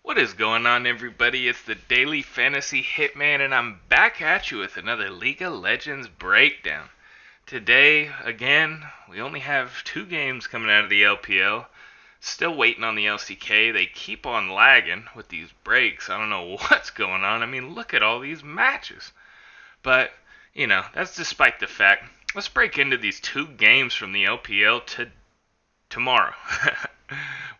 What is going on, everybody? It's the Daily Fantasy Hitman, and I'm back at you with another League of Legends breakdown. Today, again, we only have 2 games coming out of the LPL. Still waiting on the LCK. They keep on lagging with these breaks. I don't know what's going on. I mean, look at all these matches. But, that's despite the fact. Let's break into these 2 games from the LPL tomorrow.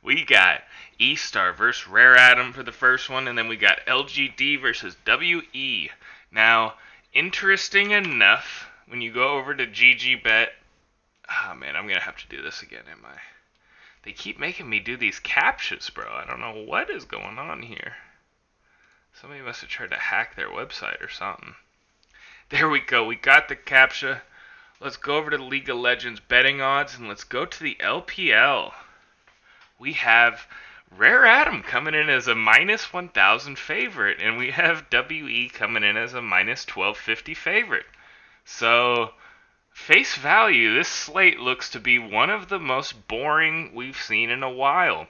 We got Estar versus Rare Atom for the first one, and then we got LGD versus WE. Now, interesting enough, when you go over to GGBet, man, I'm gonna have to do this again, am I? They keep making me do these captchas, bro. I don't know what is going on here. Somebody must have tried to hack their website or something. There we go. We got the captcha. Let's go over to the League of Legends betting odds, and let's go to the LPL. We have Rare Atom coming in as a minus 1,000 favorite, and we have WE coming in as a minus 1250 favorite. So, face value, this slate looks to be one of the most boring we've seen in a while,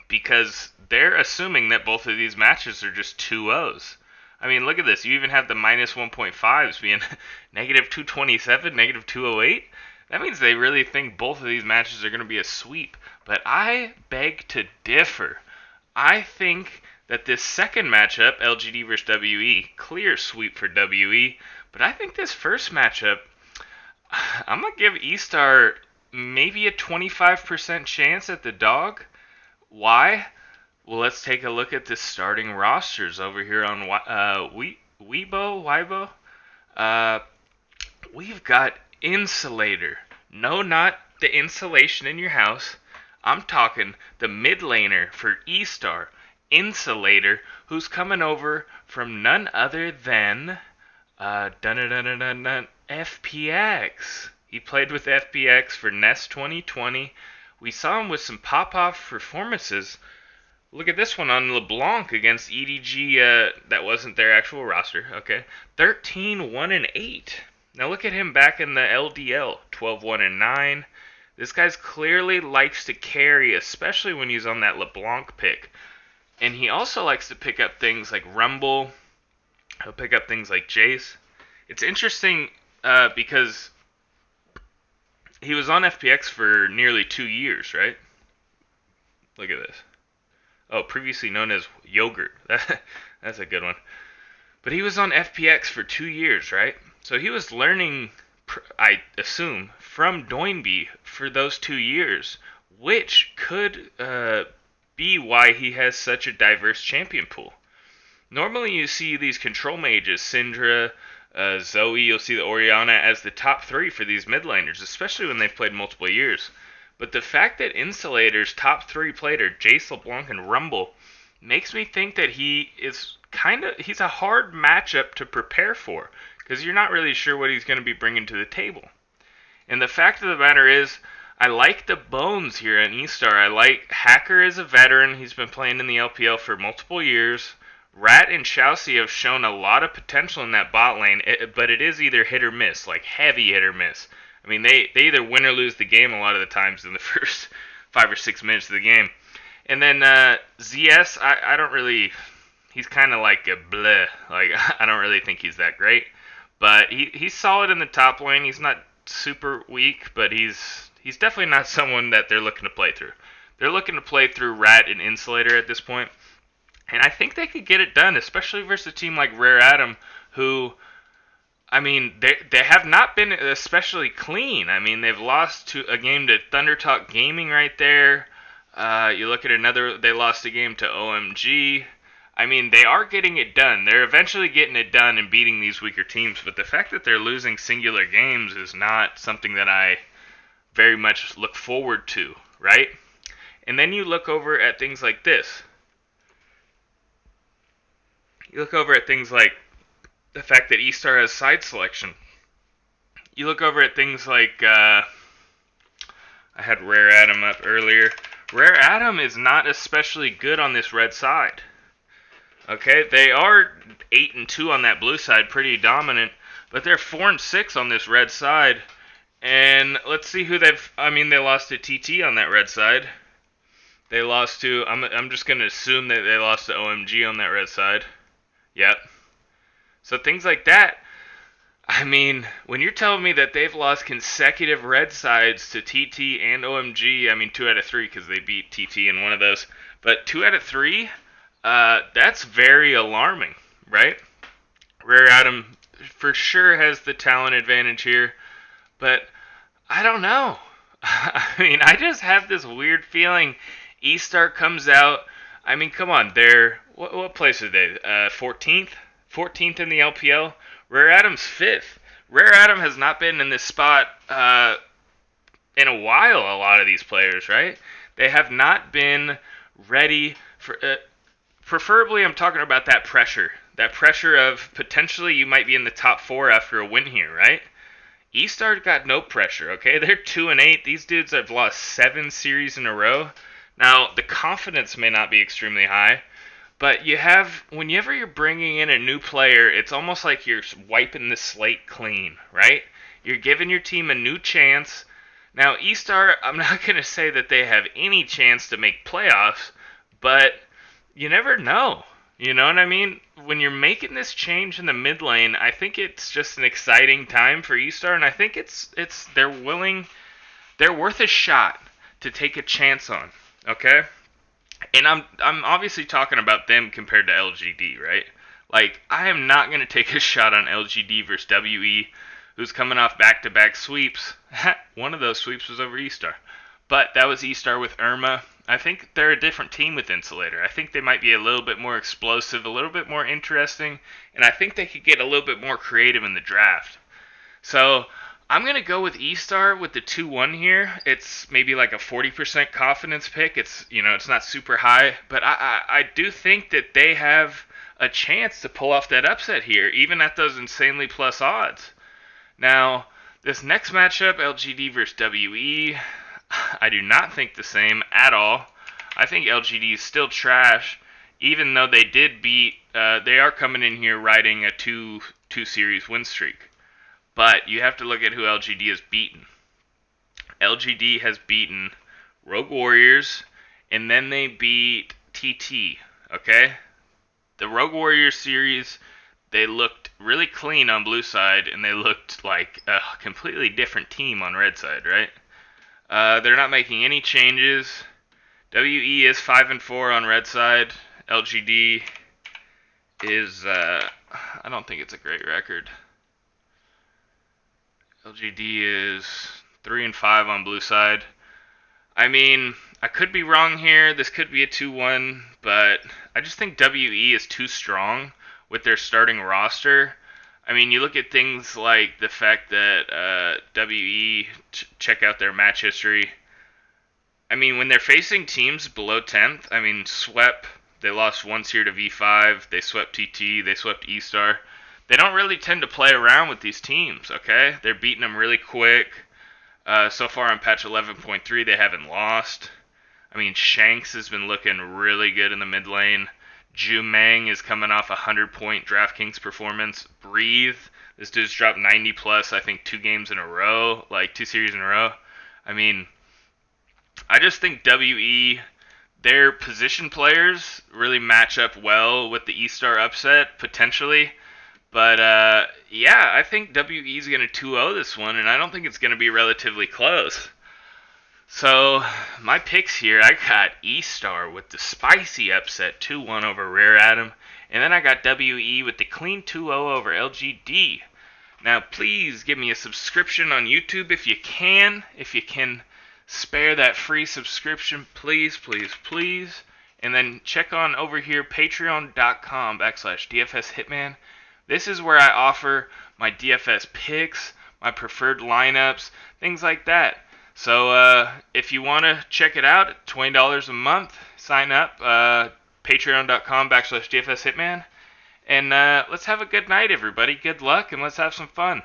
because they're assuming that both of these matches are just 2-0s. I mean, look at this. You even have the minus 1.5s being negative 227, negative 208. That means they really think both of these matches are going to be a sweep. But I beg to differ. I think that this second matchup, LGD versus WE, clear sweep for WE. But I think this first matchup, I'm going to give Estar maybe a 25% chance at the dog. Why? Well, let's take a look at the starting rosters over here on Weibo. We've got Insulator. No, not the insulation in your house. I'm talking the mid laner for Estar, Insulator, who's coming over from none other than FPX. He played with FPX for NEST 2020. We saw him with some pop-off performances. Look at this one on LeBlanc against EDG. That wasn't their actual roster. Okay, 13-1-8. Now look at him back in the LDL, 12-1-9. This guy's clearly likes to carry, especially when he's on that LeBlanc pick. And he also likes to pick up things like Rumble. He'll pick up things like Jace. It's interesting because he was on FPX for nearly 2 years, right? Look at this. Oh, previously known as Yogurt. That's a good one. But he was on FPX for 2 years, right? So he was learning, I assume, from Doinby for those 2 years, which could be why he has such a diverse champion pool. Normally you see these control mages, Syndra, Zoe, you'll see the Orianna as the top 3 for these mid laners, especially when they've played multiple years. But the fact that Insulator's top 3 played are Jace, LeBlanc, and Rumble makes me think that he's a hard matchup to prepare for, because you're not really sure what he's going to be bringing to the table. And the fact of the matter is, I like the bones here in Estar. I like Hacker as a veteran. He's been playing in the LPL for multiple years. Rat and Shousey have shown a lot of potential in that bot lane, but it is either hit or miss, like heavy hit or miss. I mean, they either win or lose the game a lot of the times in the first 5 or 6 minutes of the game. And then ZS, I don't really... He's kind of like a bleh. Like, I don't really think he's that great. But he's solid in the top lane. He's not super weak, but he's definitely not someone that they're looking to play through. They're looking to play through Rat and Insulator at this point. And I think they could get it done, especially versus a team like Rare Atom, who... I mean, they have not been especially clean. I mean, they've lost a game to Thunder Talk Gaming right there. You look at they lost a game to OMG. I mean, they are getting it done. They're eventually getting it done and beating these weaker teams, but the fact that they're losing singular games is not something that I very much look forward to, right? And then you look over at things like this. You look over at things like the fact that Estar has side selection. You look over at things like, I had Rare Atom up earlier. Rare Atom is not especially good on this red side. Okay, they are 8-2 on that blue side, pretty dominant, but they're 4-6 on this red side. And let's see who they lost to TT on that red side. They lost to. I'm just gonna assume that they lost to OMG on that red side. Yep. So things like that. I mean, when you're telling me that they've lost consecutive red sides to TT and OMG, I mean 2 out of 3 because they beat TT in one of those, but 2 out of 3, that's very alarming, right? Rare Adam for sure has the talent advantage here, but I don't know. I mean, I just have this weird feeling Estar comes out. I mean, come on, they're what place are they? 14th, 14th in the LPL. Rare Adam's 5th. Rare Adam has not been in this spot in a while. A lot of these players, right? They have not been ready for. Preferably, I'm talking about that pressure. That pressure of potentially you might be in the top 4 after a win here, right? Estar got no pressure, okay? They're 2-8. These dudes have lost 7 series in a row. Now, the confidence may not be extremely high, but whenever you're bringing in a new player, it's almost like you're wiping the slate clean, right? You're giving your team a new chance. Now, Estar, I'm not going to say that they have any chance to make playoffs, but you never know. You know what I mean? When you're making this change in the mid lane, I think it's just an exciting time for Estar, and I think they're worth a shot to take a chance on. Okay? And I'm obviously talking about them compared to LGD, right? Like, I am not going to take a shot on LGD versus WE, who's coming off back-to-back sweeps. One of those sweeps was over Estar. But that was Estar with Irma. I think they're a different team with Insulator. I think they might be a little bit more explosive, a little bit more interesting, and I think they could get a little bit more creative in the draft. So I'm going to go with Estar with the 2-1 here. It's maybe like a 40% confidence pick. It's not super high, but I do think that they have a chance to pull off that upset here, even at those insanely plus odds. Now, this next matchup, LGD versus WE, I do not think the same at all. I think LGD is still trash, even though they did beat. They are coming in here riding a two series win streak. But you have to look at who LGD has beaten. LGD has beaten Rogue Warriors, and then they beat TT. Okay, the Rogue Warriors series, they looked really clean on blue side, and they looked like a completely different team on red side, right? They're not making any changes. WE is 5-4 on red side. LGD is I don't think it's a great record. LGD is 3-5 on blue side. I mean, I could be wrong here. This could be a 2-1, but I just think WE is too strong with their starting roster. I mean, you look at things like the fact that WE, check out their match history. I mean, when they're facing teams below 10th, I mean, swept. They lost once here to V5. They swept TT. They swept Estar. They don't really tend to play around with these teams, okay? They're beating them really quick. So far on patch 11.3, they haven't lost. I mean, Shanks has been looking really good in the mid lane. Ju Mang is coming off a 100-point DraftKings performance. Breathe. This dude's dropped 90 plus, I think, 2 series in a row. I mean, I just think WE, their position players really match up well with the Estar upset, potentially. But, yeah, I think WE is going to 2-0 this one, and I don't think it's going to be relatively close. So, my picks here, I got Estar with the spicy upset 2-1 over Rare Adam, and then I got WE with the clean 2-0 over LGD. Now, please give me a subscription on YouTube if you can. If you can spare that free subscription, please, please, please. And then check on over here, patreon.com/DFS Hitman. This is where I offer my DFS picks, my preferred lineups, things like that. So if you want to check it out, $20 a month, sign up, patreon.com/DFS Hitman. And let's have a good night, everybody. Good luck, and let's have some fun.